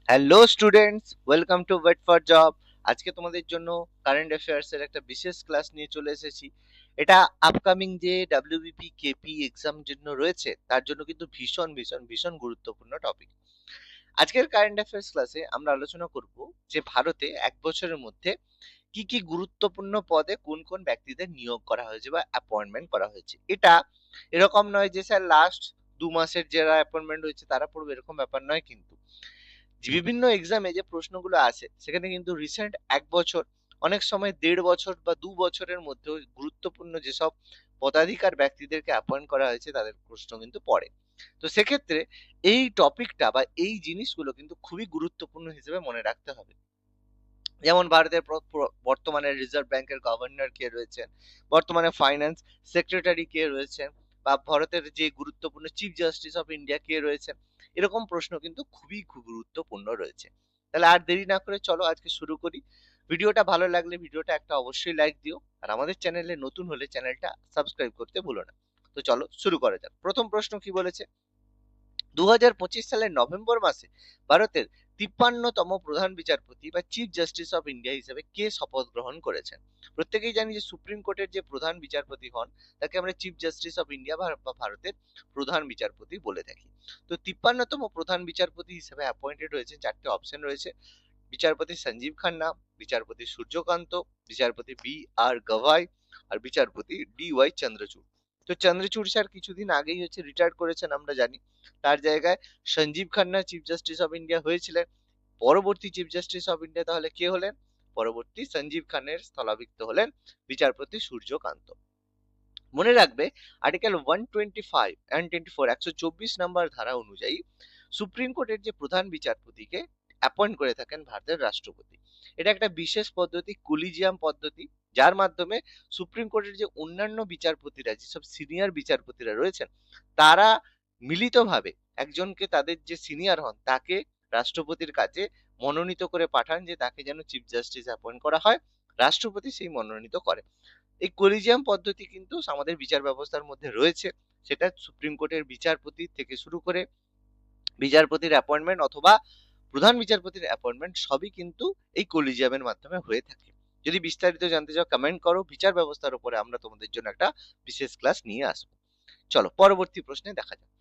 Hello students, welcome to wait for job. আজকে তোমাদের জন্য কারেন্ট অ্যাফেয়ার্স এর একটা বিশেষ ক্লাস নিয়ে চলে এসেছি। এটা আপকামিং যে ডাব্লিউবিপি কেপি এক্সাম জন্য রয়েছে তার জন্য কিন্তু ভীষণ ভীষণ ভীষণ গুরুত্বপূর্ণ টপিক। আজকের কারেন্ট অ্যাফেয়ার্স ক্লাসে আমরা আলোচনা করব যে ভারতে এক বছরের মধ্যে কি কি গুরুত্বপূর্ণ পদে কোন কোন ব্যক্তিদের নিয়োগ করা হয়েছে বা অ্যাপয়েন্টমেন্ট করা হয়েছে। এটা এরকম নয় যে স্যার লাস্ট 2 মাসের যারা অ্যাপয়েন্টমেন্ট হয়েছে তারা পড়বে, এরকম ব্যাপার নয় কিন্তু। বিভিন্ন এক্সামে যে প্রশ্নগুলো আসে সেখানে কিন্তু রিসেন্ট 1 বছর, অনেক সময় 1.5 বছর বা 2 বছরের মধ্যে গুরুত্বপূর্ণ যেসব পদাধিকার ব্যক্তিদেরকে অ্যাপয়েন্ট করা হয়েছে তাদের প্রশ্ন কিন্তু পড়ে। তো সেক্ষেত্রে এই টপিকটা বা এই জিনিসগুলো কিন্তু খুবই গুরুত্বপূর্ণ হিসেবে মনে রাখতে হবে। যেমন ভারতের বর্তমানে রিজার্ভ ব্যাংকের গভর্নর কে রয়েছেন, বর্তমানে ফাইন্যান্স সেক্রেটারি কে রয়েছেন, বা ভারতের যে গুরুত্বপূর্ণ চিফ জাস্টিস অফ ইন্ডিয়া কে রয়েছেন, এরকম প্রশ্ন কিন্তু খুবই খুব গুরুত্বপূর্ণ রয়েছে। তাহলে আর দেরি না করে চলো আজকে শুরু করি। ভিডিওটা ভালো লাগলে ভিডিওটা একটা অবশ্যই লাইক দিও, আর আমাদের চ্যানেলে নতুন হলে চ্যানেলটা সাবস্ক্রাইব করতে ভুলো না। তো চলো শুরু করা যাক। প্রথম প্রশ্ন কি বলেছে, 2025 সালের নভেম্বর মাসে ভারতের 53তম প্রধান বিচারপতি বা চিফ জাস্টিস অফ ইন্ডিয়া হিসেবে কে শপথ গ্রহণ করেছেন। প্রত্যেকেই জানি যে সুপ্রিম কোর্টের যে প্রধান বিচারপতি হন তাকে আমরা চিফ জাস্টিস অফ ইন্ডিয়া বা ভারতের প্রধান বিচারপতি বলে থাকি। তো 53তম প্রধান বিচারপতি হিসেবে অ্যাপয়েন্টেড হয়েছে, চারটে অপশন রয়েছে: বিচারপতি সঞ্জীব খান্না, বিচারপতি সূর্যকান্ত, বিচারপতি B.R. গাভাই, আর বিচারপতি D.Y. চন্দ্রচূড়। তো চন্দ্রচূড় স্যার কিছুদিন আগেই রিটায়ার করেছেন আমরা জানি। তার জায়গায় Sanjiv Khanna chief justice of India হয়েছিলেন। পরবর্তী চিফ জাস্টিস অফ ইন্ডিয়া তাহলে কে হলেন? পরবর্তী সঞ্জীব খানের স্থলাভিষিক্ত হলেন বিচারপতি সূর্যকান্ত। মনে রাখবে, আর্টিকেল 125 এন্ড 24 124 নম্বর ধারা অনুযায়ী সুপ্রিম কোর্টের যে প্রধান বিচারপতিকে অ্যাপয়েন্ট করে থাকেন ভারতের রাষ্ট্রপতি। এটা একটা বিশেষ পদ্ধতি, কুলিজিয়াম পদ্ধতি, যার মাধ্যমে সুপ্রিম কোর্টের যে অন্যান্য বিচারপতিরা, যেসব সিনিয়র বিচারপতিরা রয়েছেন, তারা মিলিতভাবে একজনকে, তাদের যে সিনিয়র হন তাকে রাষ্ট্রপতির কাছে মনোনীত করে পাঠান যে তাকে যেন চিফ জাস্টিস অ্যাপয়েন্ট করা হয়। রাষ্ট্রপতি সেই মনোনীত করে। এই কলিজিয়াম পদ্ধতি কিন্তু আমাদের বিচার ব্যবস্থার মধ্যে রয়েছে। সেটা সুপ্রিম কোর্টের বিচারপতি থেকে শুরু করে বিচারপতির অ্যাপয়েন্টমেন্ট অথবা প্রধান বিচারপতির অ্যাপয়েন্টমেন্ট সবই কিন্তু এই কলিজিয়ামের মাধ্যমে হয়ে থাকে। যদি বিস্তারিত জানতে চাও কমেন্ট করো, বিচার ব্যবস্থার উপরে আমরা তোমাদের জন্য একটা বিশেষ ক্লাস নিয়ে আসবো। চলো পরবর্তী প্রশ্নে দেখা যাক।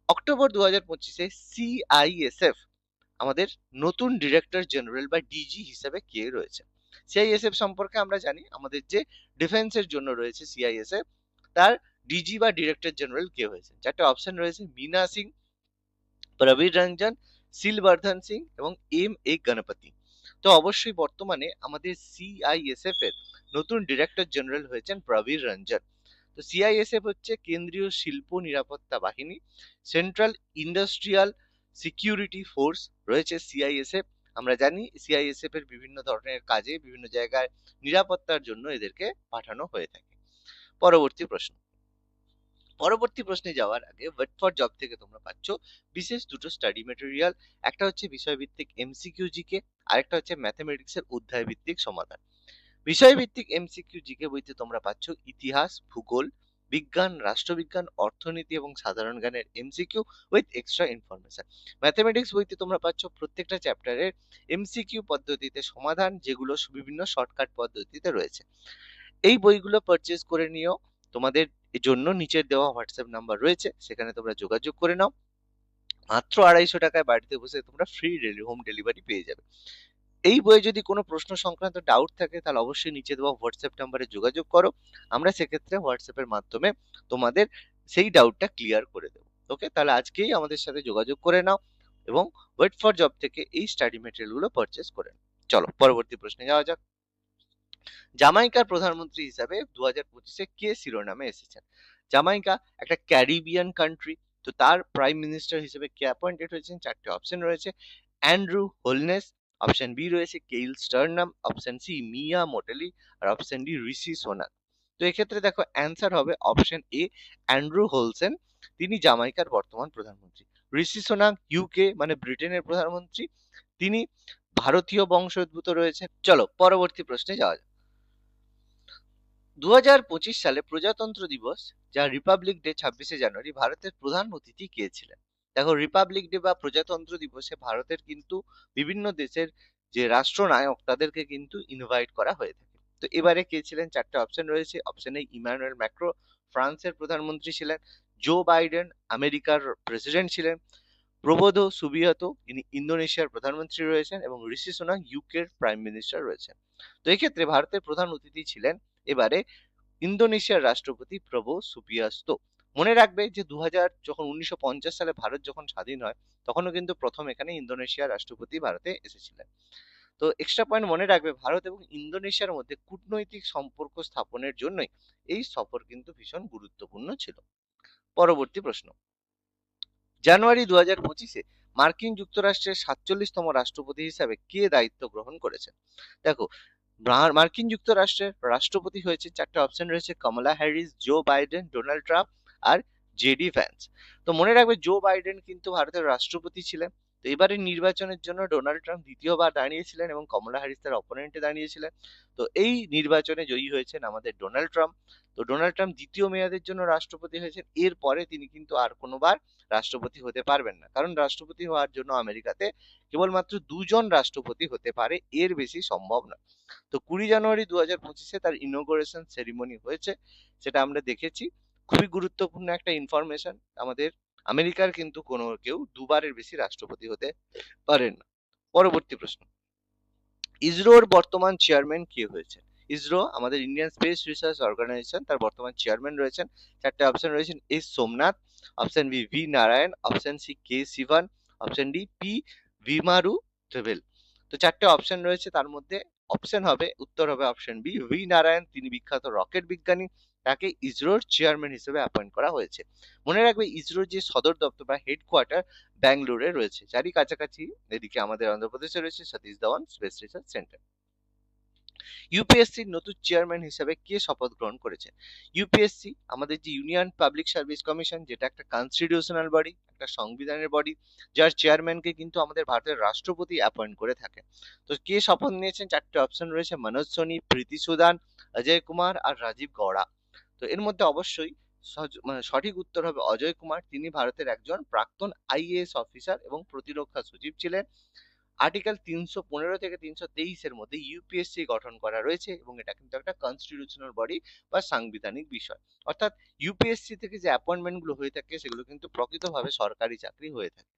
অক্টোবর 2025-এ সিআইএসএফ আমাদের নতুন ডিরেক্টর জেনারেল বা ডিজি হিসেবে কে রয়েছে? সিআইএসএফ সম্পর্কে আমরা জানি, আমাদের যে ডিফেন্সের জন্য রয়েছে সিআইএসএফ, তার ডিজি বা ডিরেক্টর জেনারেল কে হয়েছে? চারটে অপশন রয়েছে: মীনা সিং, প্রবীর রঞ্জন, শিলবর্ধন সিং এবং M.A. গণপতি। তো অবশ্যই বর্তমানে আমাদের সিআইএসএফ এর নতুন ডিরেক্টর জেনারেল হয়েছেন প্রবীর রঞ্জন। তো সিআইএসএফ হচ্ছে কেন্দ্রীয় শিল্প নিরাপত্তা বাহিনী, সেন্ট্রাল ইন্ডাস্ট্রিয়াল সিকিউরিটি ফোর্স রয়েছে সিআইএসএফ। আমরা জানি সিআইএসএফ এর বিভিন্ন ধরনের কাজে বিভিন্ন জায়গায় নিরাপত্তার জন্য এদেরকে পাঠানো হয়ে থাকে। পরবর্তী প্রশ্ন। পরবর্তী প্রশ্নে যাওয়ার আগে ওয়েট ফর জব থেকে তোমরা পাচ্ছ বিশেষ দুটো স্টাডি মেটেরিয়াল। একটা হচ্ছে বিষয়ভিত্তিক এমসিকিউ জিকে, আরেকটা হচ্ছে ম্যাথমেটিক্স এর অধ্যায় ভিত্তিক সমাধান। বিষয়ভিত্তিক এমসিকিউ জিকে বইতে তোমরা পাচ্ছ ইতিহাস, ভূগোল, বিজ্ঞান, রাষ্ট্রবিজ্ঞান, অর্থনীতি এবং সাধারণ জ্ঞানের MCQ with extra information. Mathematics বইতে তোমরা পাচ্ছ প্রত্যেকটা চ্যাপ্টারের এমসিকিউ পদ্ধতিতে সমাধান, যেগুলো বিভিন্ন শর্টকাট পদ্ধতিতে রয়েছে। এই বইগুলো পারচেজ করে নিও। তোমাদের জন্য নিচের দেওয়া হোয়াটসঅ্যাপ নাম্বার রয়েছে, সেখানে তোমরা যোগাযোগ করে নাও। মাত্র 250 টাকায় বাড়িতে বসে তোমরা ফ্রি হোম ডেলিভারি পেয়ে যাবে। এই বইয়ে যদি কোনো প্রশ্ন সংক্রান্ত ডাউট থাকে তাহলে অবশ্যই নিচে দেওয়া হোয়াটসঅ্যাপ নাম্বারে যোগাযোগ করো। আমরা সেক্ষেত্রে হোয়াটসঅ্যাপের মাধ্যমে তোমাদের সেই ডাউটটা ক্লিয়ার করে দেবো। ওকে, তাহলে আজকেই আমাদের সাথে যোগাযোগ করে নাও এবং ওয়েট ফর জব থেকে এই স্টাডি মেটেরিয়ালগুলো পারচেজ করে নাও। চলো পরবর্তী প্রশ্নে যাওয়া যাক। জামাইকার প্রধানমন্ত্রী হিসাবে 2025-এ কে শিরোনামে এসেছেন? জামাইকা একটা ক্যারিবিয়ান কান্ট্রি। তো তার প্রাইম মিনিস্টার হিসেবে কে অ্যাপয়েন্টেড হয়েছেন? চারটে অপশন রয়েছে: অ্যান্ড্রু হোলনেস, অপশন বি রয়েছে কেইল স্টারনাম, অপশন সি মিয়া মোটেলি, আর অপশন ডি ঋষি সোনাক। তো এক্ষেত্রে দেখো অ্যান্সার হবে অপশন এ, অ্যান্ড্রু হোলসেন। তিনি জামাইকার বর্তমান প্রধানমন্ত্রী। ঋষি সোনাক ইউকে মানে ব্রিটেনের প্রধানমন্ত্রী, তিনি ভারতীয় বংশোদ্ভূত রয়েছে। চলো পরবর্তী প্রশ্নে যাওয়া যাক। 2025 সালে প্রজাতন্ত্র দিবস, যা রিপাবলিক ডে 26শে জানুয়ারি, ভারতের প্রধান অতিথি কে ছিলেন? দেখো, রিপাবলিক ডে বা প্রজাতন্ত্র দিবসে ভারতের কিন্তু বিভিন্ন দেশের যে রাষ্ট্রনায়ক তাদেরকে কিন্তু ইনভাইট করা হয়ে থাকে। তো এবারে কে ছিলেন? চারটে অপশন রয়েছে। অপশন এ ইমানুয়েল ম্যাক্রো, ফ্রান্সের প্রধানমন্ত্রী ছিলেন। জো বাইডেন, আমেরিকার প্রেসিডেন্ট ছিলেন। প্রবোধো সুবিয়াতো, ইনি ইন্দোনেশিয়ার প্রধানমন্ত্রী রয়েছেন। এবং ঋষি সোনাক ইউকের প্রাইম মিনিস্টার রয়েছেন। তো এক্ষেত্রে ভারতের প্রধান অতিথি ছিলেন এবারে ইন্দোনেশিয়ার রাষ্ট্রপতি প্রবোধো সুবিয়াস্তো। মনে রাখবে যে 1950 সালে ভারত যখন স্বাধীন হয় তখনও কিন্তু প্রথম এখানে ইন্দোনেশিয়ার রাষ্ট্রপতি ভারতে এসেছিলেন। তো এক্সট্রা পয়েন্ট মনে রাখবে, ভারত এবং ইন্দোনেশিয়ার মধ্যে কূটনৈতিক সম্পর্ক স্থাপনের জন্যই এই সফর কিন্তু ভীষণ গুরুত্বপূর্ণ ছিল। পরবর্তী প্রশ্ন, জানুয়ারি 2025-এ মার্কিন যুক্তরাষ্ট্রের 47তম রাষ্ট্রপতি হিসাবে কে দায়িত্ব গ্রহণ করেছেন? দেখো, মার্কিন যুক্তরাষ্ট্রের রাষ্ট্রপতি হয়েছে, চারটে অপশন রয়েছে, Kamala Harris, Joe Biden, Donald Trump আর জেডি ভ্যান্স। তো মনে রাখবে, জো বাইডেন কিন্তু ভারতের রাষ্ট্রপতি ছিলেন। তো এবারের নির্বাচনের জন্য ডোনাল্ড ট্রাম্প দ্বিতীয়বার দাঁড়িয়েছিলেন এবং কমলা হ্যারিস তার অপোনেন্টে দাঁড়িয়েছিলেন। তো এই নির্বাচনে জয়ী হয়েছেন আমাদের ডোনাল্ড ট্রাম্প। তো ডোনাল্ড ট্রাম্প দ্বিতীয় মেয়াদের জন্য রাষ্ট্রপতি হয়েছেন। এরপরে তিনি কিন্তু আর কোনোবার রাষ্ট্রপতি হতে পারবেন না, কারণ রাষ্ট্রপতি হওয়ার জন্য আমেরিকাতে কেবলমাত্র দুজন রাষ্ট্রপতি হতে পারে, এর বেশি সম্ভব না। তো 20 জানুয়ারি 2025-এ তার ইনঅগ্রেশন সেরিমনি হয়েছে, সেটা আমরা দেখেছি। খুবই গুরুত্বপূর্ণ একটা ইনফরমেশন। আমাদের আমেরিকার কিন্তু কোনো কেউ দুবারের বেশি রাষ্ট্রপতি হতে পারেন না। পরবর্তী প্রশ্ন, ইসরোর বর্তমান চেয়ারম্যান কে হয়েছে? ইসরো আমাদের ইন্ডিয়ান স্পেস রিসার্চ অর্গানাইজেশন, তার বর্তমান চেয়ারম্যান রয়েছেন। চারটে অপশন রয়েছেন, S Somnath, option B V Narayan, option C K Sivan, option D P Veeramuthuvel. তো চারটে অপশন রয়েছে, তার মধ্যে অপশন হবে, উত্তর হবে অপশন বি ভি নারায়ণ। তিনি বিখ্যাত রকেট বিজ্ঞানী, তাকে ইসরোর চেয়ারম্যান হিসেবে অ্যাপয়েন্ট করা হয়েছে। মনে রাখবে, ইসরোর যে সদর দপ্তর বা হেডকোয়ার্টার ব্যাঙ্গালোরে রয়েছে, যারই কাছাকাছি এদিকে আমাদের অন্ধ্রপ্রদেশে রয়েছে Satish Dhawan space research centre. ইউপিএসসির নতুন চেয়ারম্যান হিসেবে কে শপথ গ্রহণ করেছেন? ইউপিএসসি আমাদের যে ইউনিয়ন পাবলিক সার্ভিস কমিশন, যেটা একটা কনস্টিটিউশনাল বডি, একটা সংবিধানের বডি, যার চেয়ারম্যানকে কিন্তু আমাদের ভারতের রাষ্ট্রপতি অ্যাপয়েন্ট করে থাকে। তো কে শপথ নিয়েছেন? চারটে অপশন রয়েছে, মনোজ সোনি, প্রীতি সুদান, অজয় কুমার আর রাজীব গৌড়া। তো এর মধ্যে অবশ্যই সঠিক উত্তর হবে অজয় কুমার। তিনি ভারতের একজন প্রাক্তন আইএএস অফিসার এবং প্রতিরক্ষা সচিব ছিলেন। আর্টিকেল 315 থেকে 323-এর মধ্যে ইউপিএসসি গঠন করা রয়েছে এবং এটা কিন্তু একটা কনস্টিটিউশনাল বডি বা সাংবিধানিক বিষয়। অর্থাৎ ইউপিএসসি থেকে যে অ্যাপয়েন্টমেন্ট গুলো হয়ে থাকে সেগুলো কিন্তু প্রকৃতভাবে সরকারি চাকরি হয়ে থাকে।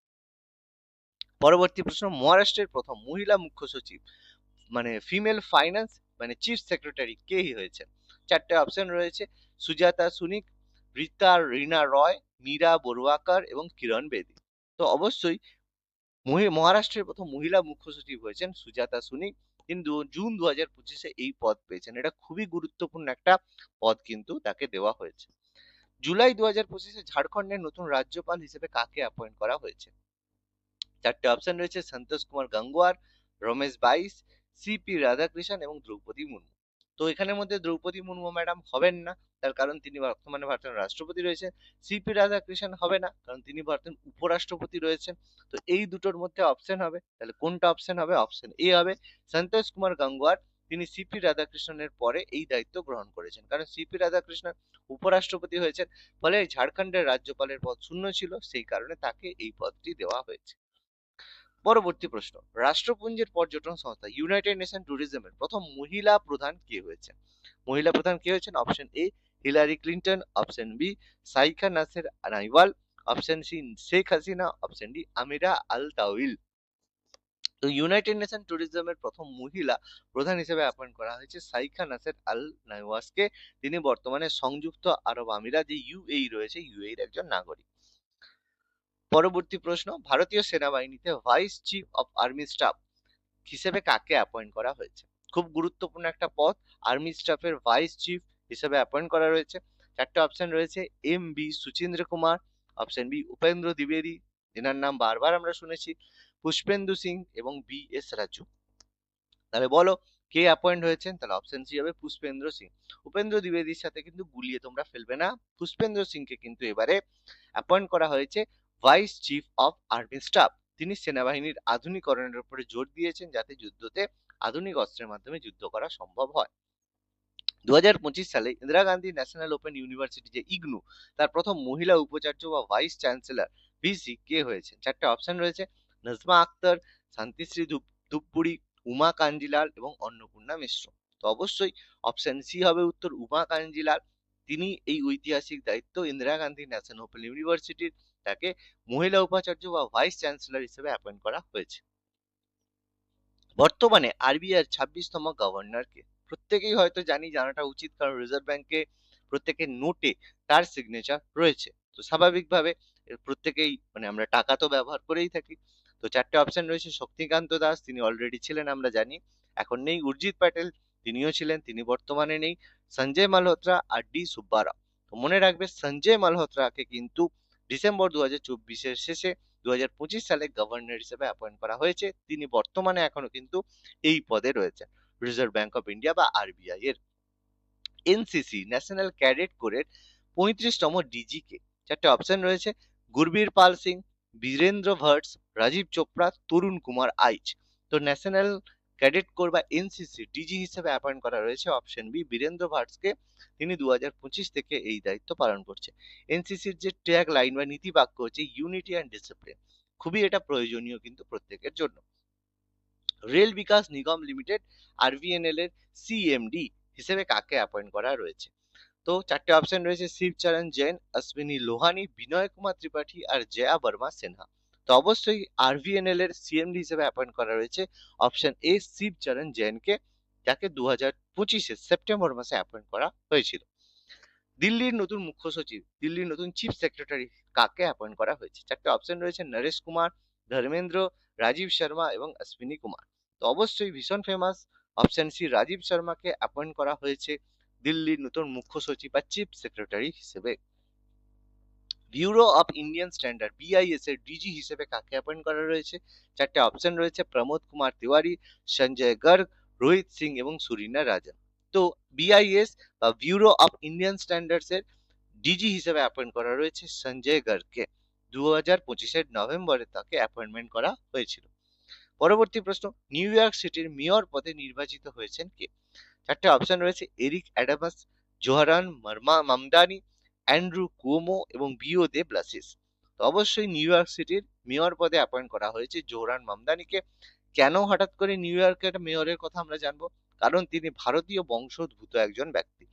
পরবর্তী প্রশ্ন, মহারাষ্ট্রের প্রথম মহিলা মুখ্য সচিব মানে ফিমেল ফাইন্যান্স মানে চিফ সেক্রেটারি কে হয়েছেন? চারটে অপশন রয়েছে, সুজাতা সুনিক, রীতা রিনা রয়, মীরা বড়ুয়াকর এবং কিরণ বেদি। তো অবশ্যই মহারাষ্ট্রের প্রথম মহিলা মুখ্য সচিব হয়েছেন সুজাতা সুনিক। কিন্তু জুন 2025-এ এই পদ পেয়েছেন। এটা খুবই গুরুত্বপূর্ণ একটা পদ কিন্তু তাকে দেওয়া হয়েছে। জুলাই 2025-এ ঝাড়খণ্ডের নতুন রাজ্যপাল হিসেবে কাকে অ্যাপয়েন্ট করা হয়েছে? চারটে অপশন রয়েছে, সন্তোষ কুমার গঙ্গোয়ার, রমেশ বাইস, সিপি রাধাকৃষ্ণন এবং দ্রৌপদী মুর্মু। তো এখানের মধ্যে দ্রৌপদী মুর্মু ম্যাডাম হবেন না, তার কারণ তিনি বর্তমানে ভারতের রাষ্ট্রপতি রয়েছেন। সিপি রাধাকৃষ্ণন হবে না, কারণ তিনি ভারতের উপরাষ্ট্রপতি রয়েছেন। তো এই দুটোর মধ্যে অপশন হবে, তাহলে কোনটা অপশন হবে? অপশন এ হবে, সন্তোষ কুমার গঙ্গোয়ার। তিনি সিপি রাধাকৃষ্ণনের পরে এই দায়িত্ব গ্রহণ করেছেন, কারণ সিপি রাধাকৃষ্ণন উপরাষ্ট্রপতি হয়েছেন, ফলে ঝাড়খণ্ডের রাজ্যপালের পদ শূন্য ছিল, সেই কারণে তাকে এই পদটি দেওয়া হয়েছে। পরবর্তী প্রশ্ন, রাষ্ট্রপুঞ্জের পর্যটন সংস্থা ইউনাইটেড নেশন ট্যুরিজমের প্রথম মহিলা প্রধান কে হয়েছে? মহিলা প্রধান কে হয়েছেন? Option A Hillary Clinton, option B Shaikha Nasser নাইওয়াল, option C Sheikh Hasina, option D Amira Al Taweel. তো ইউনাইটেড নেশন ট্যুরিজমের প্রথম মহিলা প্রধান হিসেবে অ্যাপয়েন্ট করা হয়েছে সাইখা নাসের আল নাইওয়াসকে। তিনি বর্তমানে সংযুক্ত আরব আমিরাত যে ইউএই রয়েছে, ইউএইর একজন নাগরিক। পরবর্তী প্রশ্ন, ভারতীয় সেনাবাহিনীতে vice chief of army staff হিসেবে কাকে অ্যাপয়েন্ট করা হয়েছে? খুব গুরুত্বপূর্ণ একটা পদ, আর্মি স্টাফের ভাইস চিফ হিসেবে অ্যাপয়েন্ট করা রয়েছে। চারটে অপশন রয়েছে, M B Suchindra Kumar, option B Upendra দ্বিবেদী, যেনার নাম বারবার আমরা শুনেছি, পুষ্পেন্দু সিং এবং বি এস রাজু। তাহলে বলো কে অ্যাপয়েন্ট হয়েছেন? তাহলে অপশন সি হবে পুষ্পেন্দ্র সিং। উপেন্দ্র দ্বিবেদীর সাথে কিন্তু গুলিয়ে তোমরা ফেলবে না, পুষ্পেন্দ্র সিংকে কিন্তু এবারে অ্যাপয়েন্ট করা হয়েছে vice chief of army staff. তিনি সেনাবাহিনীর আধুনিকরণের উপরে জোর দিয়েছেন, যাতে যুদ্ধতে আধুনিক অস্ত্রের মাধ্যমে যুদ্ধ করা সম্ভব হয়। 2025 সালে Indira Gandhi national open university যে ইগনু, তার প্রথম মহিলা উপাচার্য বা ভাইস চ্যান্সেলর ভিসি কে হয়েছেন? চারটে অপশন রয়েছে, নাজমা আক্তার, শান্তিশ্রী ধূপপুরি, উমা কাঞ্জিলাল এবং অন্নপূর্ণা মিশ্র। তো অবশ্যই অপশন সি হবে উত্তর, উমা কাঞ্জিলাল। তিনি এই ঐতিহাসিক দায়িত্ব ইন্দিরা গান্ধী ন্যাশনাল ওপেন ইউনিভার্সিটির তাকে মহিলা উপাচার্য বা ভাইস চ্যান্সেলর হিসেবে অ্যাপয়েন্ট করা হয়েছে। বর্তমানে আরবিআই 26তম গভর্নর কে? প্রত্যেকেই হয়তো জানাটা উচিত, কারণ রিজার্ভ ব্যাংকে প্রত্যেকের নোটে তার সিগনেচার রয়েছে। তো স্বাভাবিকভাবে প্রত্যেকেই আমরা টাকা তো ব্যবহার করেই থাকি। তো চারটে অপশন রয়েছে, শক্তিকান্ত দাস, তিনি অলরেডি ছিলেন আমরা জানি, এখন নেই। উর্জিত প্যাটেল, তিনিও ছিলেন, তিনি বর্তমানে নেই। সঞ্জয় মালহোত্রা আর ডি সুব্বারাও। তো মনে রাখবে সঞ্জয় মালহোত্রাকে কিন্তু ডিসেম্বর 2024-এর শেষে 2025 সালে গভর্নর হিসেবে অ্যাপয়েন্ট করা হয়েছে। তিনি বর্তমানে এখনো কিন্তু এই পদে রয়েছেন, রিজার্ভ ব্যাংক অফ ইন্ডিয়া বা আরবিআই এর। এনসিসি ন্যাশনাল ক্যাডেট কোরের 35তম ডিজি কে? চারটে অপশন রয়েছে, গুরবীর পাল সিং, বীরেন্দ্র ভাটস, রাজীব চোপড়া, তরুণ কুমার আইচ। তো ন্যাশনাল ক্যাডেট কোর বা এনসিসি ডিজি হিসেবে অ্যাপয়েন্ট করা রয়েছে অপশন বি, বীরেন্দ্র ভাটসকে। তিনি 2025 থেকে এই দায়িত্ব পালন করছে। এনসিসির যে ট্যাগ লাইন বা নীতি বাক্য হচ্ছে ইউনিটি অ্যান্ড ডিসিপ্লিন, খুবই এটা প্রয়োজনীয় কিন্তু প্রত্যেকের জন্য। Rail Vikas Nigam limited RVNL এর সিএমডি হিসেবে কাকে অ্যাপয়েন্ট করা রয়েছে? তো চারটে অপশন রয়েছে, শিবচরণ জৈন, অশ্বিনী লোহানি, বিনয় কুমার ত্রিপাঠী আর জয়া বর্মা সিনহা। তো অবশ্যই আরভিএনএল এর সিএমডি হিসেবে অ্যাপয়েন্ট করা রয়েছে অপশন এ, শিবচরণ জৈনকে, যাকে 2025 সেপ্টেম্বর মাসে অ্যাপয়েন্ট করা হয়েছিল। দিল্লির নতুন মুখ্য সচিব, দিল্লির নতুন চিফ সেক্রেটারি কাকে অ্যাপয়েন্ট করা হয়েছে? চারটে অপশন রয়েছে, নরেশ কুমার, ধর্মেন্দ্র, রাজীব শর্মা এবং অশ্বিনী কুমার। তো অবশ্যই ভীষণ ফেমাস অপশন সি, রাজীব শর্মাকে অ্যাপয়েন্ট করা হয়েছে দিল্লির নতুন মুখ্য সচিব বা চিফ সেক্রেটারি হিসেবে। Bureau of Indian Standard BIS এর ডিজি হিসেবে কাকে অ্যাপয়েন্ট করা রয়েছে? চারটে অপশন রয়েছে, প্রমোদ কুমার তিওয়ারি, সঞ্জয় গর্গ, রোহিত সিং এবং সুরিনা রাজন। তো বিআইএস বা ব্যুরো অফ ইন্ডিয়ান স্ট্যান্ডার্ডস এর ডিজি হিসেবে অ্যাপয়েন্ট করা রয়েছে সঞ্জয় গর্গকে। 2025 নভেম্বরে তাকে অ্যাপয়েন্টমেন্ট করা হয়েছিল। পরবর্তী প্রশ্ন, নিউ ইয়র্ক সিটির মেয়র পদে নির্বাচিত হয়েছেন কে? চারটে অপশন রয়েছে, Eric Adamas, Zohran Mamdani, Andrew Cuomo এবং বিও দে ব্লাসিস। তো অবশ্যই নিউ ইয়র্ক সিটির মেয়র পদে অ্যাপয়েন্ট করা হয়েছে জোহরান মামদানিকে। কেন হঠাৎ করে নিউ ইয়র্কের মেয়রের কথা আমরা জানবো, কারণ তিনি ভারতীয় বংশোদ্ভূত একজন ব্যক্তি।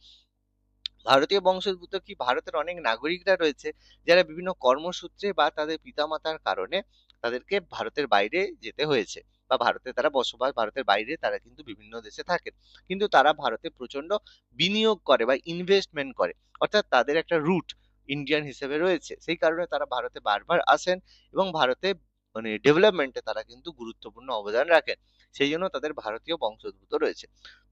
ভারতীয় বংশোদ্ভূত কি, ভারতের অনেক নাগরিকরা রয়েছে যারা বিভিন্ন কর্মসূত্রে বা তাদের পিতামাতার কারণে তাদেরকে ভারতের বাইরে যেতে হয়েছে, বা ভারতে তারা বসবাস, ভারতের বাইরে তারা কিন্তু বিভিন্ন দেশে থাকেন, কিন্তু তারা ভারতে প্রচন্ড বিনিয়োগ করে বা ইনভেস্টমেন্ট করে, অর্থাৎ তাদের একটা রুট ইন্ডিয়ান হিসেবে রয়েছে। সেই কারণে তারা ভারতে বারবার আসেন এবং ভারতে ডেভেলপমেন্টে তারা কিন্তু গুরুত্বপূর্ণ অবদান রাখেন। সেই জন্য তাদের ভারতীয় বংশোদ্ভূত রয়েছে।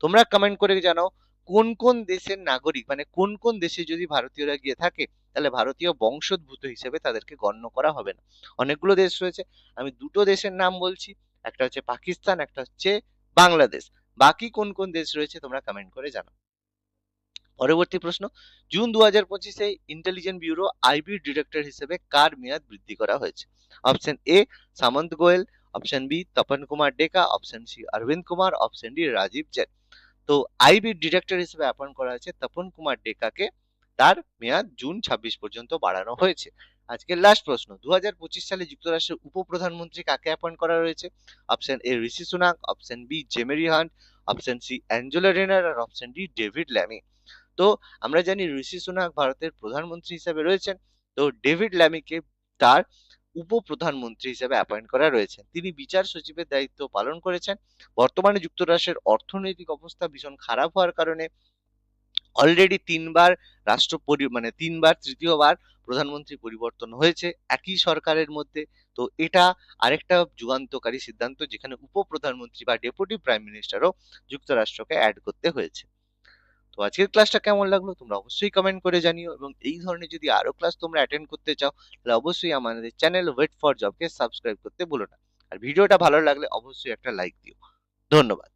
তোমরা কমেন্ট করে জানাও কোন কোন দেশের নাগরিক, কোন কোন দেশে যদি ভারতীয়রা গিয়ে থাকে তাহলে ভারতীয় বংশোদ্ভূত হিসেবে তাদেরকে গণ্য করা হবে না। অনেকগুলো দেশ রয়েছে, আমি দুটো দেশের নাম বলছি, একটা হচ্ছে পাকিস্তান, একটা হচ্ছে বাংলাদেশ। বাকি কোন কোন দেশ রয়েছে তোমরা কমেন্ট করে জানাও। পরবর্তী প্রশ্ন, জুন 2025-এ ইন্টেলিজেন্স ব্যুরো আইবি ডিরেক্টর হিসেবে কার মেয়াদ বৃদ্ধি করা হয়েছে? Option A, Samant Goel, option B, Tapan Kumar Deka, option C, Arvind Kumar, option D, Rajiv Jain. তো আইবি ডিরেক্টর হিসেবে অ্যাপয়েন্ট করা হয়েছে তপন কুমার ডেকাকে, তার মেয়াদ জুন 26 পর্যন্ত বাড়ানো হয়েছে। আজকের লাস্ট প্রশ্ন, 2025 সালে যুক্তরাষ্ট্রের উপপ্রধানমন্ত্রী কাকে অ্যাপয়েন্ট করা রয়েছে? Option A, Rishi Sunak, option B, জেমেরি Hunt, option C, Angela Rayner আর অপশন ডি, ডেভিড ল্যামি। তো আমরা জানি ঋষি সুনাক ভারতের প্রধানমন্ত্রী হিসেবে রয়েছেন, তো ডেভিড ল্যামিকে তার উপপ্রধানমন্ত্রী হিসেবে অ্যাপয়েন্ট করা রয়েছে। তিনি বিচার সচিবের দায়িত্ব পালন করেছেন। বর্তমানে যুক্তরাষ্ট্রের অর্থনৈতিক অবস্থা ভীষণ খারাপ হওয়ার কারণে অলরেডি তিনবার তিনবার তৃতীয়বার প্রধানমন্ত্রী পরিবর্তন হয়েছে একই সরকারের মধ্যে। তো এটা আরেকটা যুগান্তকারী সিদ্ধান্ত, যেখানে উপপ্রধানমন্ত্রী বা ডেপুটি প্রাইম মিনিস্টারও যুক্তরাষ্ট্রকে অ্যাড করতে হয়েছে। তো আজকের ক্লাসটা কেমন লাগলো তোমরা অবশ্যই কমেন্ট করে জানিও, এবং এই ধরনের যদি আরো ক্লাস তোমরা অ্যাটেন্ড করতে চাও তাহলে অবশ্যই আমাদের চ্যানেল ওয়েট ফর জবকে সাবস্ক্রাইব করতে ভুলো না। আর ভিডিওটা ভালো লাগলে অবশ্যই একটা লাইক দিও। ধন্যবাদ।